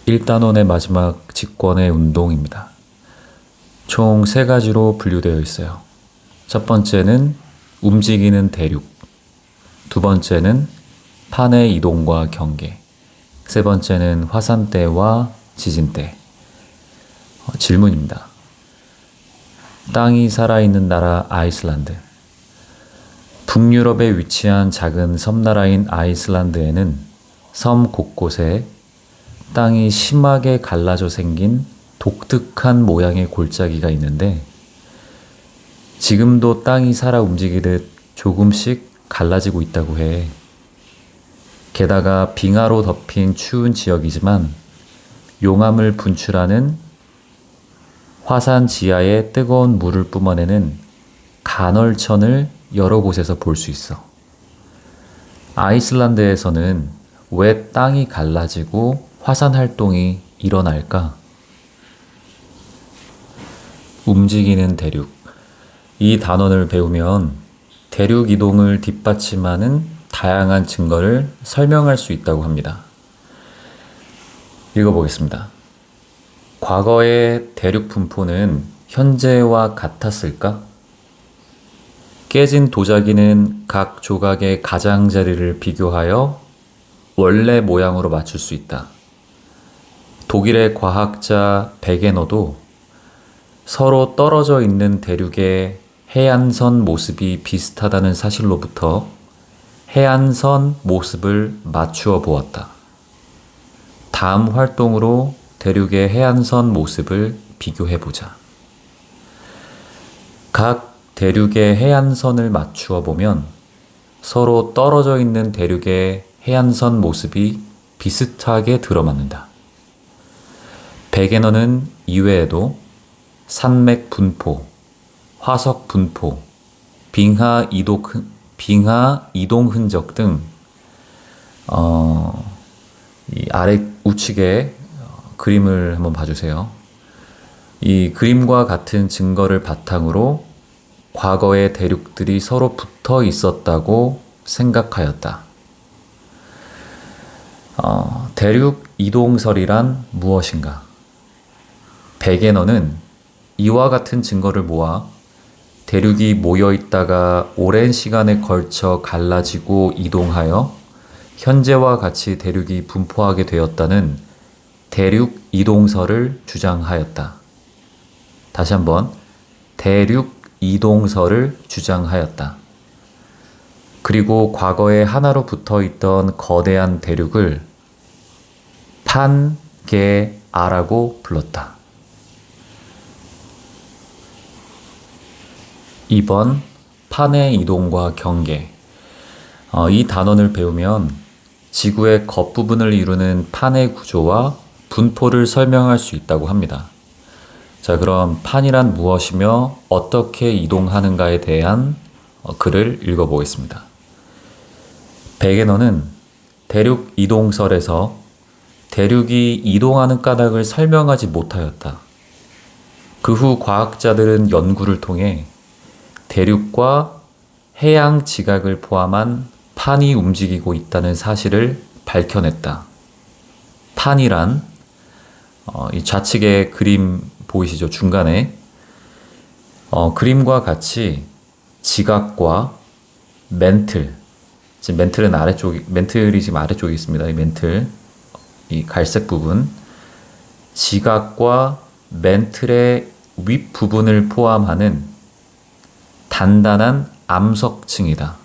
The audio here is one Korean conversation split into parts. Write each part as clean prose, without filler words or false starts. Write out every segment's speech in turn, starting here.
1단원의 마지막 직권의 운동입니다. 총 3가지로 분류되어 있어요. 첫 번째는 움직이는 대륙, 두 번째는 판의 이동과 경계, 세 번째는 화산대와 지진대. 질문입니다. 땅이 살아있는 나라 아이슬란드. 북유럽에 위치한 작은 섬나라인 아이슬란드에는 섬 곳곳에 땅이 심하게 갈라져 생긴 독특한 모양의 골짜기가 있는데 지금도 땅이 살아 움직이듯 조금씩 갈라지고 있다고 해. 게다가 빙하로 덮인 추운 지역이지만 용암을 분출하는 화산 지하에 뜨거운 물을 뿜어내는 간헐천을 여러 곳에서 볼 수 있어. 아이슬란드에서는 왜 땅이 갈라지고 화산 활동이 일어날까? 움직이는 대륙. 이 단원을 배우면 대륙 이동을 뒷받침하는 다양한 증거를 설명할 수 있다고 합니다. 읽어보겠습니다. 과거의 대륙 분포는 현재와 같았을까? 깨진 도자기는 각 조각의 가장자리를 비교하여 원래 모양으로 맞출 수 있다. 독일의 과학자 베게너도 서로 떨어져 있는 대륙의 해안선 모습이 비슷하다는 사실로부터 해안선 모습을 맞추어 보았다. 다음 활동으로 대륙의 해안선 모습을 비교해보자. 각 대륙의 해안선을 맞추어 보면 서로 떨어져 있는 대륙의 해안선 모습이 비슷하게 들어맞는다. 베게너는 이외에도 산맥 분포, 화석 분포, 빙하 이동 흔적 등 이 아래 우측에 그림을 한번 봐주세요. 이 그림과 같은 증거를 바탕으로 과거의 대륙들이 서로 붙어 있었다고 생각하였다. 대륙 이동설이란 무엇인가? 베게너는 이와 같은 증거를 모아 대륙이 모여 있다가 오랜 시간에 걸쳐 갈라지고 이동하여 현재와 같이 대륙이 분포하게 되었다는 대륙 이동설을 주장하였다. 다시 한번 대륙 이동설을 주장하였다. 그리고 과거에 하나로 붙어 있던 거대한 대륙을 판게아라고 불렀다. 2번 판의 이동과 경계. 이 단원을 배우면 지구의 겉부분을 이루는 판의 구조와 분포를 설명할 수 있다고 합니다. 자, 그럼 판이란 무엇이며 어떻게 이동하는가에 대한 글을 읽어보겠습니다. 베게너는 대륙 이동설에서 대륙이 이동하는 까닭을 설명하지 못하였다. 그 후 과학자들은 연구를 통해 대륙과 해양 지각을 포함한 판이 움직이고 있다는 사실을 밝혀냈다. 판이란 이 좌측에 그림 보이시죠? 중간에 그림과 같이 지각과 멘틀, 지금 멘틀이 지금 아래쪽에 있습니다. 이 멘틀, 이 갈색 부분, 지각과 멘틀의 윗 부분을 포함하는 단단한 암석층이다.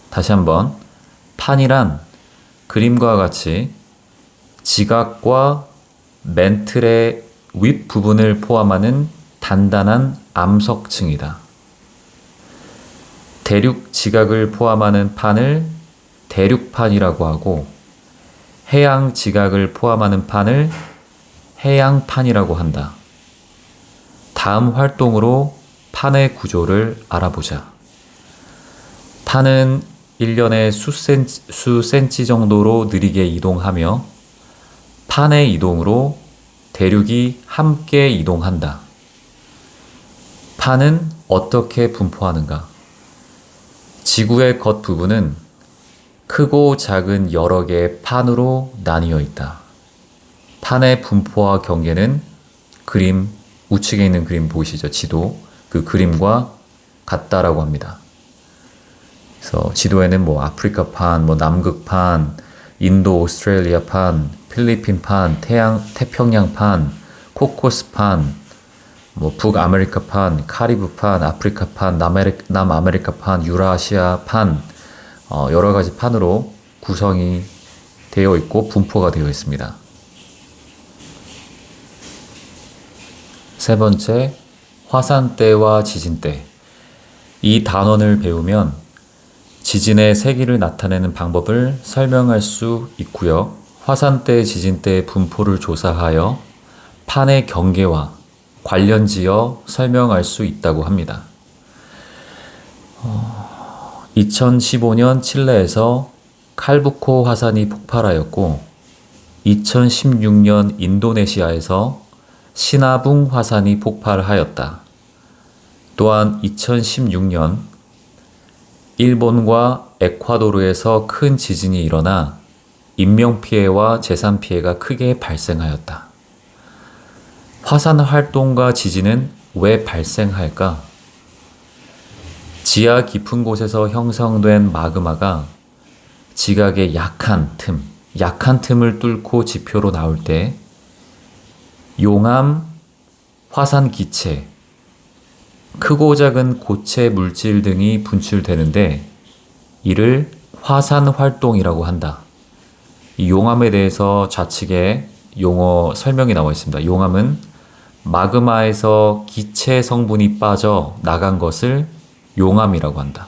다시 한번, 판이란 그림과 같이 지각과 멘틀의 윗부분을 포함하는 단단한 암석층이다. 대륙 지각을 포함하는 판을 대륙판이라고 하고 해양 지각을 포함하는 판을 해양판이라고 한다. 다음 활동으로 판의 구조를 알아보자. 판은 1년에 수센치 정도로 느리게 이동하며 판의 이동으로 대륙이 함께 이동한다. 판은 어떻게 분포하는가? 지구의 겉부분은 크고 작은 여러 개의 판으로 나뉘어 있다. 판의 분포와 경계는 그림, 우측에 있는 그림 보이시죠? 지도. 그 그림과 같다라고 합니다. 그래서 지도에는 뭐 아프리카판, 뭐 남극판, 인도, 오스트레일리아판, 필리핀판, 태평양판, 코코스판, 뭐 북아메리카판, 카리브판, 아프리카판, 남아메리카판, 유라시아판, 여러 가지 판으로 구성이 되어 있고 분포가 되어 있습니다. 세 번째, 화산대와 지진대. 이 단원을 배우면 지진의 세기를 나타내는 방법을 설명할 수 있고요. 화산대, 지진대의 분포를 조사하여 판의 경계와 관련지어 설명할 수 있다고 합니다. 2015년 칠레에서 칼부코 화산이 폭발하였고 2016년 인도네시아에서 시나붕 화산이 폭발하였다. 또한 2016년 일본과 에콰도르에서 큰 지진이 일어나 인명피해와 재산피해가 크게 발생하였다. 화산 활동과 지진은 왜 발생할까? 지하 깊은 곳에서 형성된 마그마가 지각의 약한 틈을 뚫고 지표로 나올 때 용암, 화산 기체, 크고 작은 고체 물질 등이 분출되는데 이를 화산 활동이라고 한다. 이 용암에 대해서 좌측에 용어 설명이 나와 있습니다. 용암은 마그마에서 기체 성분이 빠져 나간 것을 용암이라고 한다.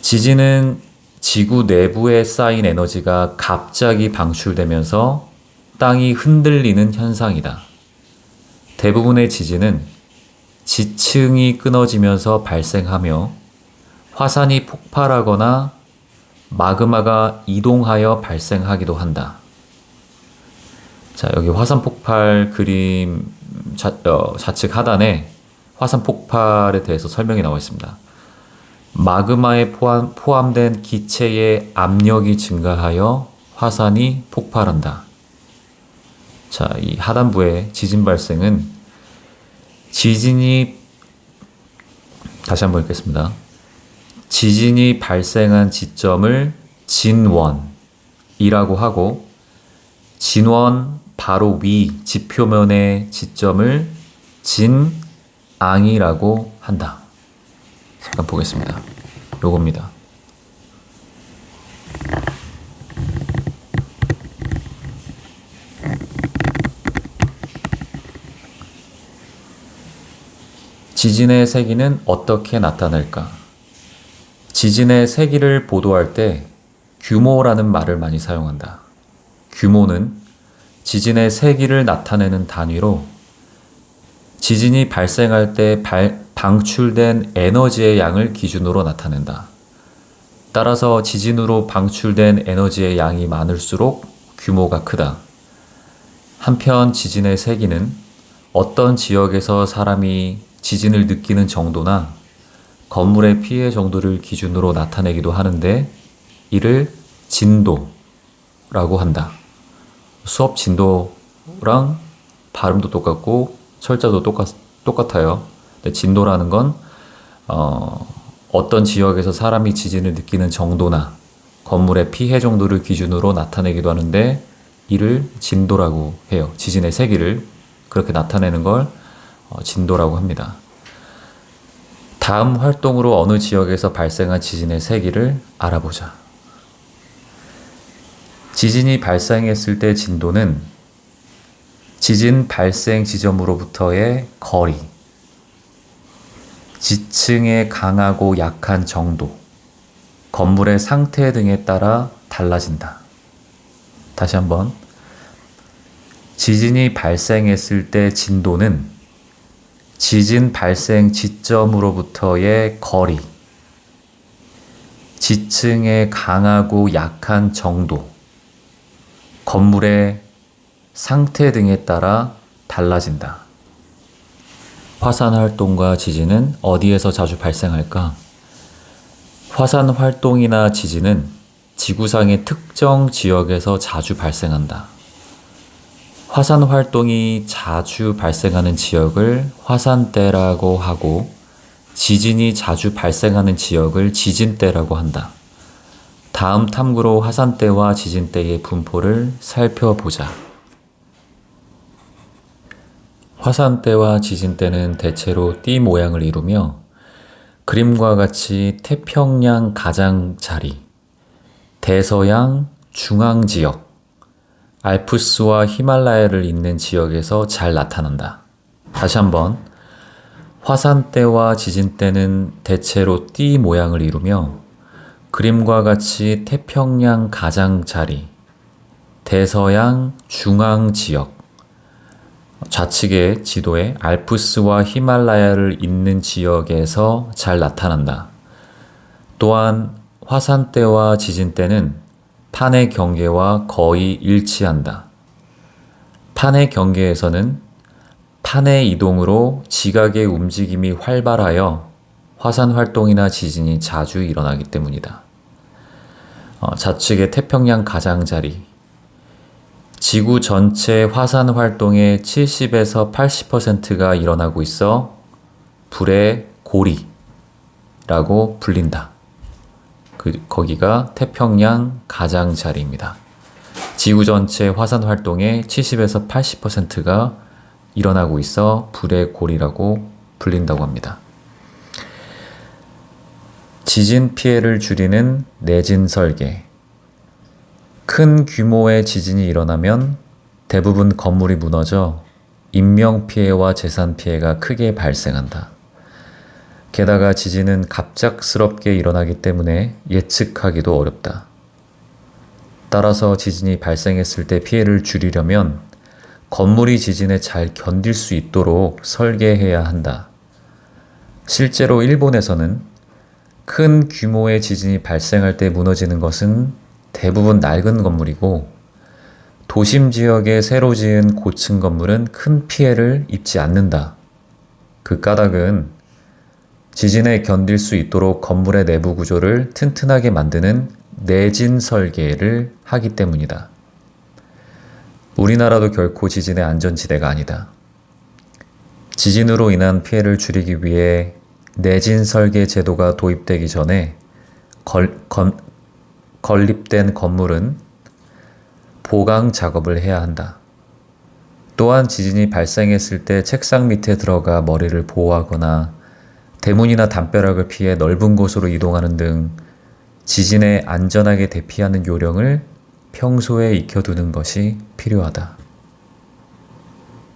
지진은 지구 내부에 쌓인 에너지가 갑자기 방출되면서 땅이 흔들리는 현상이다. 대부분의 지진은 지층이 끊어지면서 발생하며 화산이 폭발하거나 마그마가 이동하여 발생하기도 한다. 자, 여기 화산 폭발 그림 좌측 하단에 화산 폭발에 대해서 설명이 나와 있습니다. 마그마에 포함된 기체의 압력이 증가하여 화산이 폭발한다. 자, 이 하단부의 지진 발생은 다시 한번 읽겠습니다. 지진이 발생한 지점을 진원이라고 하고 진원 바로 위 지표면의 지점을 진앙이라고 한다. 잠깐 보겠습니다. 요겁니다. 지진의 세기는 어떻게 나타날까? 지진의 세기를 보도할 때 규모라는 말을 많이 사용한다. 규모는 지진의 세기를 나타내는 단위로 지진이 발생할 때 방출된 에너지의 양을 기준으로 나타낸다. 따라서 지진으로 방출된 에너지의 양이 많을수록 규모가 크다. 한편 지진의 세기는 어떤 지역에서 사람이 지진을 느끼는 정도나 건물의 피해 정도를 기준으로 나타내기도 하는데 이를 진도라고 한다. 수업 진도랑 발음도 똑같고 철자도 똑같아요. 근데 진도라는 건 어떤 지역에서 사람이 지진을 느끼는 정도나 건물의 피해 정도를 기준으로 나타내기도 하는데 이를 진도라고 해요. 지진의 세기를 그렇게 나타내는 걸 진도라고 합니다. 다음 활동으로 어느 지역에서 발생한 지진의 세기를 알아보자. 지진이 발생했을 때 진도는 지진 발생 지점으로부터의 거리, 지층의 강하고 약한 정도, 건물의 상태 등에 따라 달라진다. 다시 한번. 지진이 발생했을 때 진도는 지진 발생 지점으로부터의 거리, 지층의 강하고 약한 정도, 건물의 상태 등에 따라 달라진다. 화산 활동과 지진은 어디에서 자주 발생할까? 화산 활동이나 지진은 지구상의 특정 지역에서 자주 발생한다. 화산 활동이 자주 발생하는 지역을 화산대라고 하고 지진이 자주 발생하는 지역을 지진대라고 한다. 다음 탐구로 화산대와 지진대의 분포를 살펴보자. 화산대와 지진대는 대체로 띠 모양을 이루며 그림과 같이 태평양 가장자리, 대서양 중앙지역, 알프스와 히말라야를 잇는 지역에서 잘 나타난다. 다시 한번. 화산대와 지진대는 대체로 띠 모양을 이루며 그림과 같이 태평양 가장자리, 대서양 중앙지역, 좌측의 지도에 알프스와 히말라야를 잇는 지역에서 잘 나타난다. 또한 화산대와 지진대는 판의 경계와 거의 일치한다. 판의 경계에서는 판의 이동으로 지각의 움직임이 활발하여 화산 활동이나 지진이 자주 일어나기 때문이다. 좌측의 태평양 가장자리, 지구 전체 화산 활동의 70에서 80%가 일어나고 있어 불의 고리라고 불린다. 거기가 태평양 가장자리입니다. 지구 전체 화산 활동의 70에서 80%가 일어나고 있어 불의 고리라고 불린다고 합니다. 지진 피해를 줄이는 내진 설계. 큰 규모의 지진이 일어나면 대부분 건물이 무너져 인명 피해와 재산 피해가 크게 발생한다. 게다가 지진은 갑작스럽게 일어나기 때문에 예측하기도 어렵다. 따라서 지진이 발생했을 때 피해를 줄이려면 건물이 지진에 잘 견딜 수 있도록 설계해야 한다. 실제로 일본에서는 큰 규모의 지진이 발생할 때 무너지는 것은 대부분 낡은 건물이고 도심 지역에 새로 지은 고층 건물은 큰 피해를 입지 않는다. 그 까닭은 지진에 견딜 수 있도록 건물의 내부 구조를 튼튼하게 만드는 내진 설계를 하기 때문이다. 우리나라도 결코 지진의 안전지대가 아니다. 지진으로 인한 피해를 줄이기 위해 내진 설계 제도가 도입되기 전에 건립된 건물은 보강 작업을 해야 한다. 또한 지진이 발생했을 때 책상 밑에 들어가 머리를 보호하거나 대문이나 담벼락을 피해 넓은 곳으로 이동하는 등 지진에 안전하게 대피하는 요령을 평소에 익혀두는 것이 필요하다.